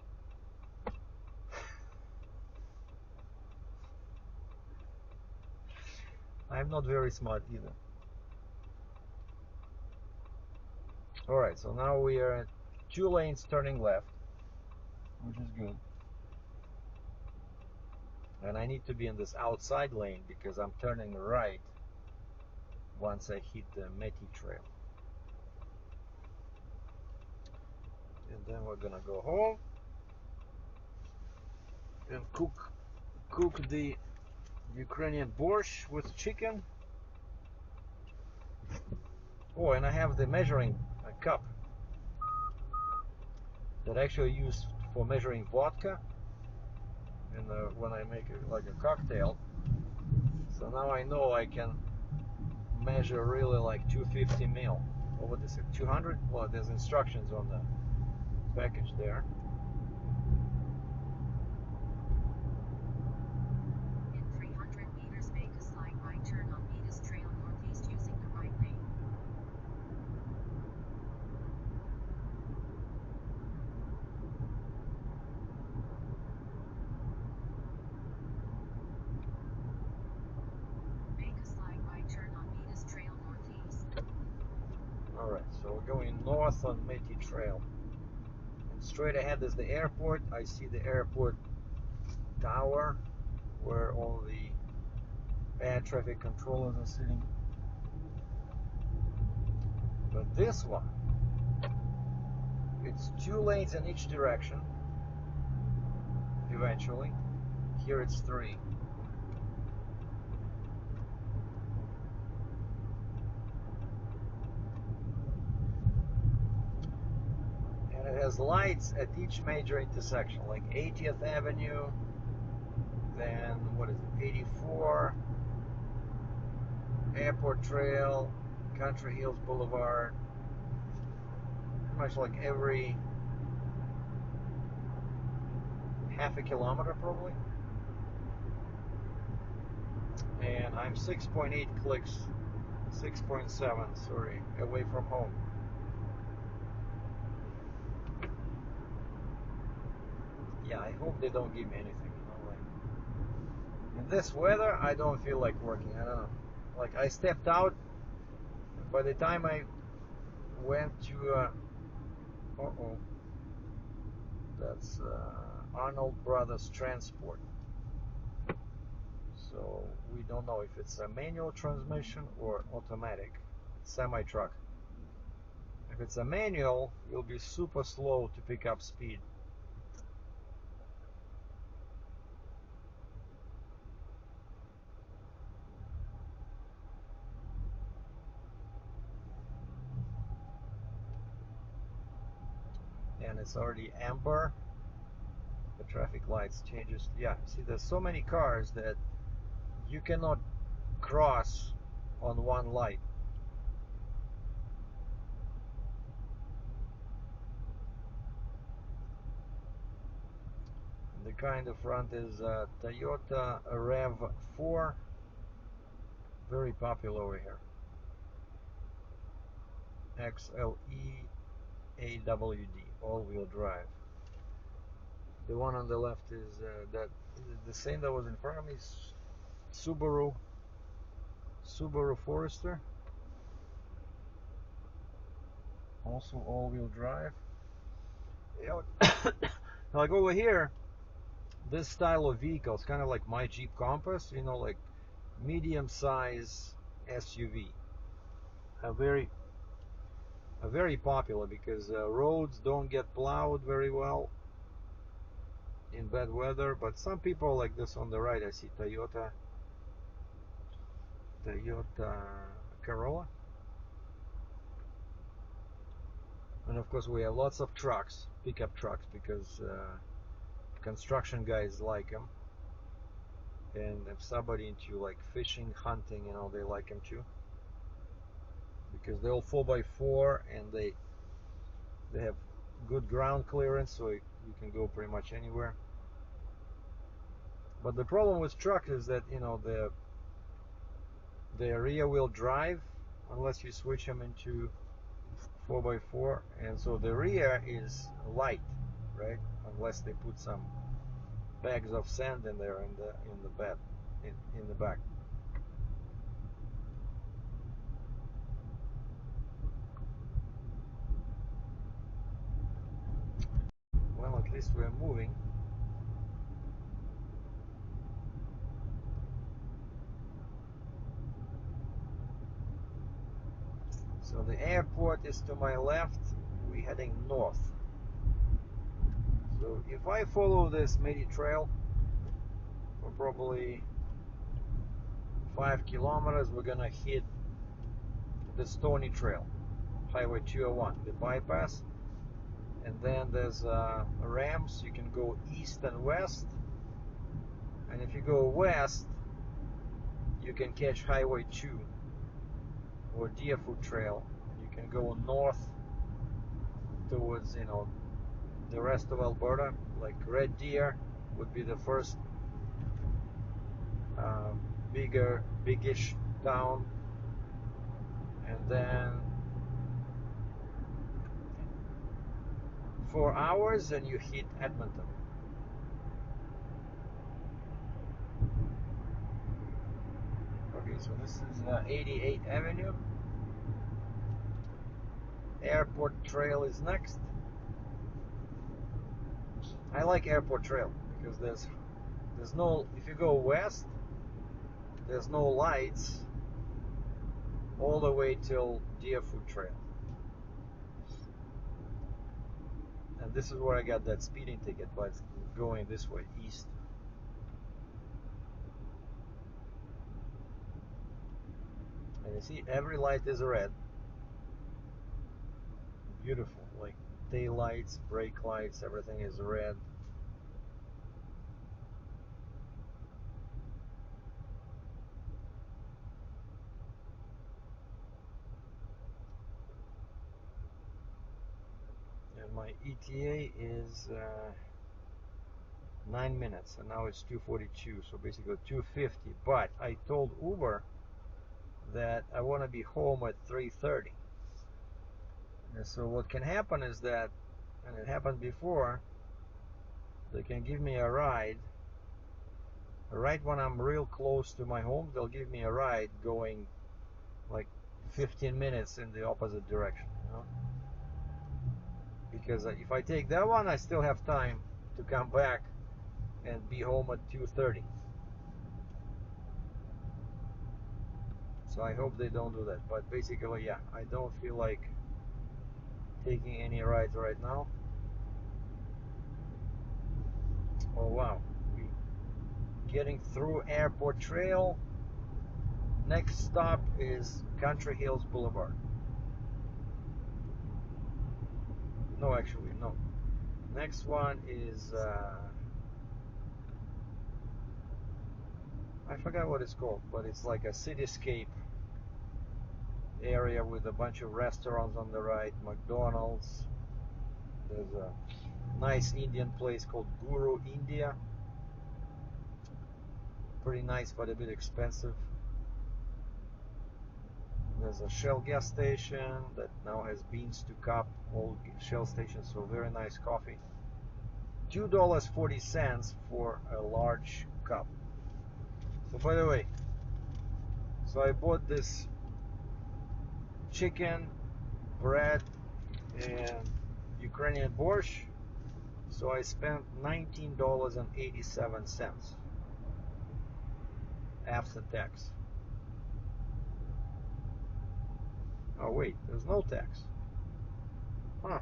A: I'm not very smart either. Alright, so now we are at 2 lanes turning left, which is good. And I need to be in this outside lane because I'm turning right once I hit the Metty Trail. And then we're gonna go home and cook the Ukrainian borscht with chicken. Oh, and I have the measuring cup that I actually use for measuring vodka and when I make it like a cocktail. So now I know I can measure really like 250 ml. What would this say? 200? Well, there's instructions on the package there.
C: In 300 meters, make a slight right turn on Metis Trail Northeast using the right lane. Make a slight right
A: north on Mitty Trail. And straight ahead is the airport. I see the airport tower where all the air traffic controllers are sitting. But this one, it's 2 lanes in each direction. Eventually, here it's 3. And it has lights at each major intersection, like 80th Avenue, then what is it, 84, Airport Trail, Country Hills Boulevard. Pretty much like every half a kilometer probably. And I'm 6.8 clicks, 6.7, sorry, away from home. Yeah, I hope they don't give me anything, you know, like in this weather I don't feel like working. I don't know. Like I stepped out, by the time I went to that's Arnold Brothers Transport. So we don't know if it's a manual transmission or automatic. Semi-truck. If it's a manual, you'll be super slow to pick up speed. And it's already amber. The traffic lights changes. Yeah, see, there's so many cars that you cannot cross on one light. The car in the front is Toyota RAV4, very popular over here. XLE AWD, all-wheel drive. The one on the left is the same that was in front of me. Subaru Forester, also all-wheel drive. You know, like over here, this style of vehicle is kind of like my Jeep Compass, you know, like medium-size SUV. A very popular because roads don't get plowed very well in bad weather. But some people like this on the right. I see Toyota Corolla, and of course we have lots of trucks, pickup trucks, because construction guys like them, and if somebody into like fishing, hunting, you know, they like them too, because they're all 4x4 and they have good ground clearance, so you can go pretty much anywhere. But the problem with trucks is that, you know, the rear wheel drive, unless you switch them into 4x4, and so the rear is light, right? Unless they put some bags of sand in there in the bed, in the back. Well, at least we're moving. So the airport is to my left. We're heading north. So if I follow this Mitty Trail for probably 5 kilometers, we're gonna hit the Stony Trail, Highway 201, the bypass, and then there's ramps. You can go east and west, and if you go west, you can catch Highway 2 or Deerfoot Trail. You can go north towards, you know, the rest of Alberta, like Red Deer would be the first biggish town, and then 4 hours and you hit Edmonton. Okay, so this is 88th Avenue, Airport Trail is next. I like Airport Trail because there's no, if you go west, there's no lights all the way till Deerfoot Trail. And this is where I got that speeding ticket, but it's going this way, east. And you see, every light is red. Beautiful, like taillights, brake lights, everything is red. And my ETA is 9 minutes, and now it's 2:42, so basically 2:50. But I told Uber that I want to be home at 3:30. And so what can happen is that, and it happened before, they can give me a ride right when I'm real close to my home. They'll give me a ride going like 15 minutes in the opposite direction, you know? Because if I take that one, I still have time to come back and be home at 2:30. So I hope they don't do that. But basically, yeah, I don't feel like taking any rides right now. Oh wow, we getting through Airport Trail. Next stop is Country Hills Boulevard. No, actually, no. Next one is I forgot what it's called, but it's like a cityscape area with a bunch of restaurants on the right, McDonald's. There's a nice Indian place called Guru India. Pretty nice, but a bit expensive. There's a Shell gas station that now has beans to cup, old Shell station, so very nice coffee. $2.40 for a large cup. So by the way, so I bought this chicken, bread, and Ukrainian borscht. So I spent $19.87 after tax. Oh wait, there's no tax. Huh.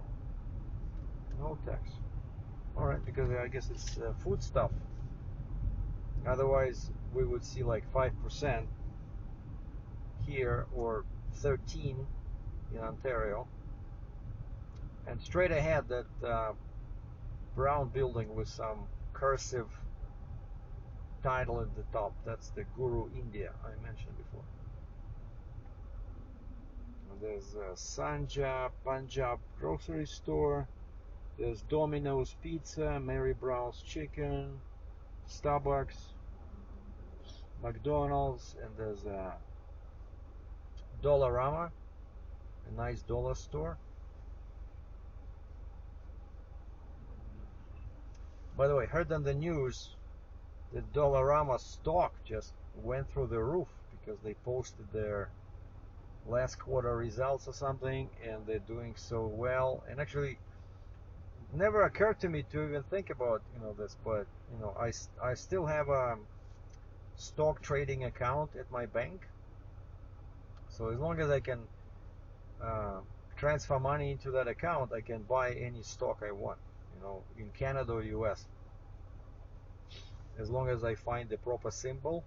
A: No tax. Alright, because I guess it's food stuff. Otherwise, we would see like 5% here or 13 in Ontario. And straight ahead, that brown building with some cursive title at the top, that's the Guru India I mentioned before. And there's Sanja Punjab grocery store. There's Domino's Pizza, Mary Brown's Chicken, Starbucks, McDonald's, and there's Dollarama, a nice dollar store. By the way, heard on the news that Dollarama stock just went through the roof because they posted their last quarter results or something, and they're doing so well. And actually, it never occurred to me to even think about this, but I still have a stock trading account at my bank. So as long as I can transfer money into that account, I can buy any stock I want, in Canada or US. As long as I find the proper symbol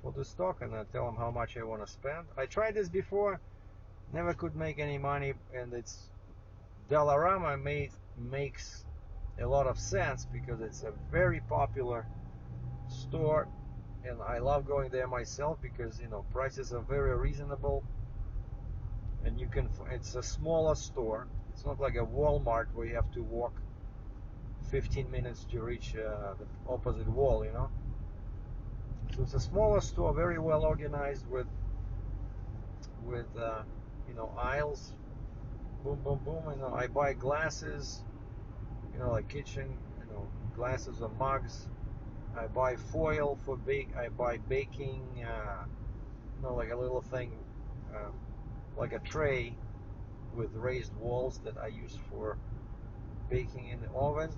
A: for the stock and I tell them how much I want to spend. I tried this before, never could make any money, and it's Dollarama makes a lot of sense because it's a very popular store, and I love going there myself because prices are very reasonable, and it's a smaller store. It's not like a Walmart where you have to walk 15 minutes to reach the opposite wall, So it's a smaller store, very well organized with aisles. Boom, boom, boom. I buy glasses, like kitchen, glasses or mugs. I buy foil for I buy baking, like a little thing, like a tray
B: with raised walls that I use for baking in the oven.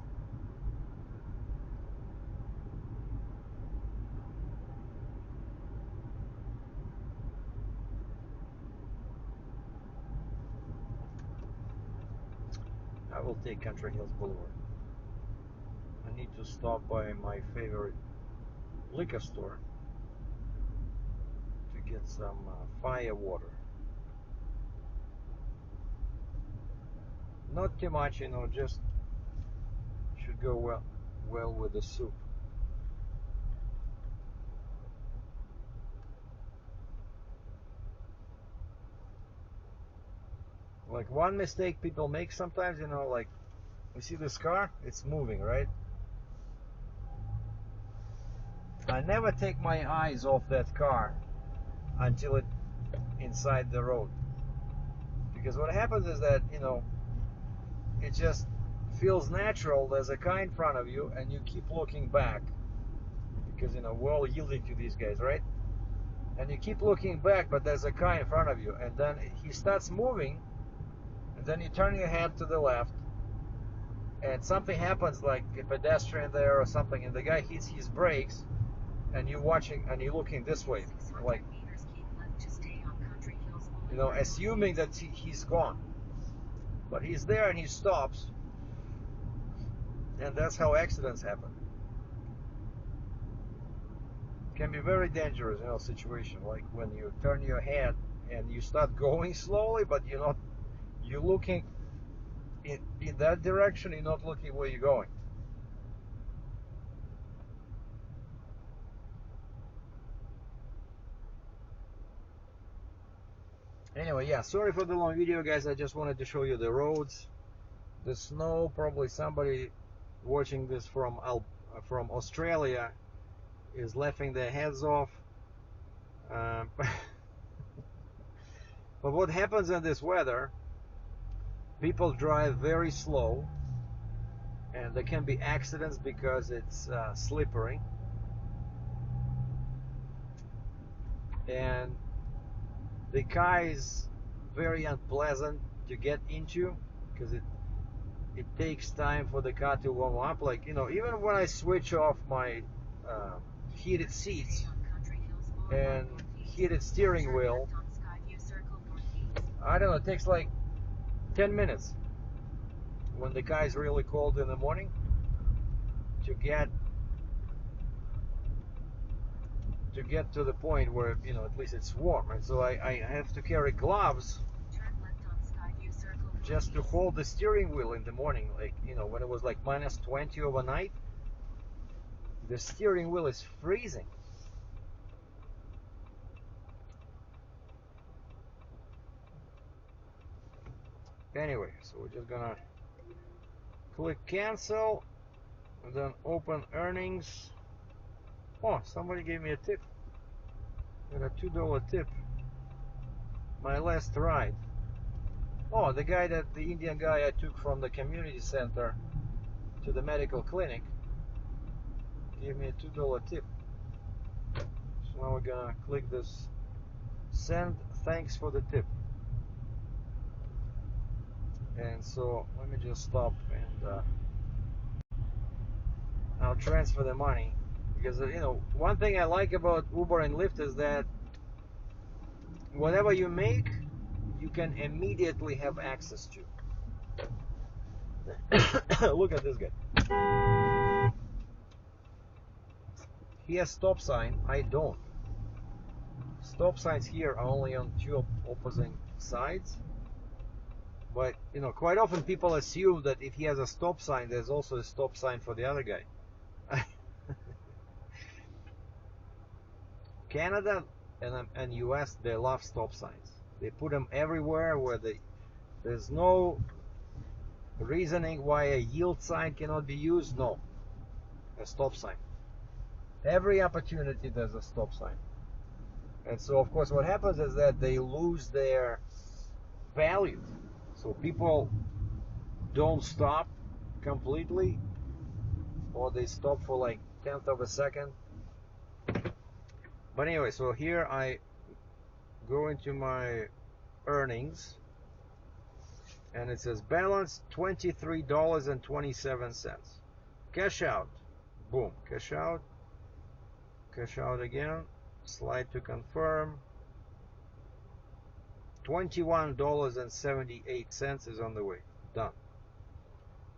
B: I will take Country Hills Boulevard. I need to stop by my favorite liquor store to get some fire water. Not too much, you know, just should go well with the soup. Like one mistake people make sometimes, you know, like you see this car, it's moving, right? I never take my eyes off that car until it's inside the road. Because what happens is that, you know, it just feels natural. There's a car in front of you and you keep looking back. Because, you know, we're all yielding to these guys, right? And you keep looking back, but there's a car in front of you. And then he starts moving, and then you turn your head to the left, and something happens, like a pedestrian there or something, and the guy hits his brakes, and you're watching and you're looking this way, like, you know, assuming that he's gone, but he's there and he stops, and that's how accidents happen. It can be very dangerous, you know, situation, like when you turn your head and you start going slowly, but you're looking in that direction, you're not looking where you're going. Anyway, yeah, sorry for the long video, guys. I just wanted to show you the roads, the snow. Probably somebody watching this from Australia is laughing their heads off. But what happens in this weather, people drive very slow, and there can be accidents because it's slippery, and the car is very unpleasant to get into because it takes time for the car to warm up. Like, you know, even when I switch off my heated seats and heated steering wheel, I don't know, it takes like 10 minutes when the car is really cold in the morning to get to the point where, you know, at least it's warm. And so I have to carry gloves just to hold the steering wheel in the morning. Like, you know, when it was like minus 20 overnight, the steering wheel is freezing. Anyway, so we're just gonna click cancel and then open earnings. Oh, somebody gave me a tip. Got a $2 tip. My last ride. Oh, the Indian guy I took from the community center to the medical clinic gave me a $2 tip. So now we're gonna click this send thanks for the tip. And so let me just stop and I'll transfer the money, because, you know, one thing I like about Uber and Lyft is that whatever you make, you can immediately have access to. Look at this guy. He has stop sign. I don't. Stop signs here are only on two opposing sides. But, you know, quite often people assume that if he has a stop sign, there's also a stop sign for the other guy. Canada and US, they love stop signs. They put them everywhere where there's no reasoning why a yield sign cannot be used. No, a stop sign. Every opportunity there's a stop sign. And so, of course, what happens is that they lose their value. So people don't stop completely, or they stop for like 1/10 of a second. But anyway, so here I go into my earnings, and it says balance $23.27. Cash out. Boom. Cash out. Cash out again. Slide to confirm. $21.78 is on the way. Done.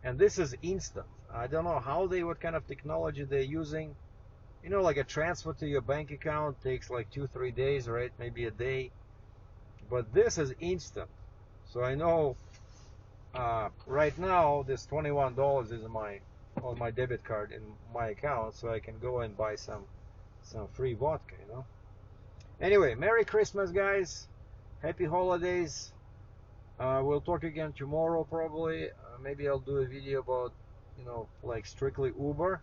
B: And this is instant. I don't know what kind of technology they're using. You know, like a transfer to your bank account takes like 2-3 days, right? Maybe a day. But this is instant. So I know right now this $21 is on my debit card in my account, so I can go and buy some free vodka, you know. Anyway, Merry Christmas, guys. Happy holidays. We'll talk again tomorrow probably. Maybe I'll do a video about, you know, like strictly Uber.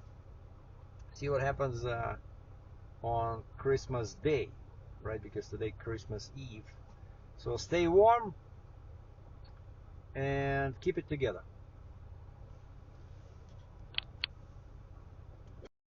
B: See what happens on Christmas Day, right? Because today Christmas Eve. So stay warm and keep it together.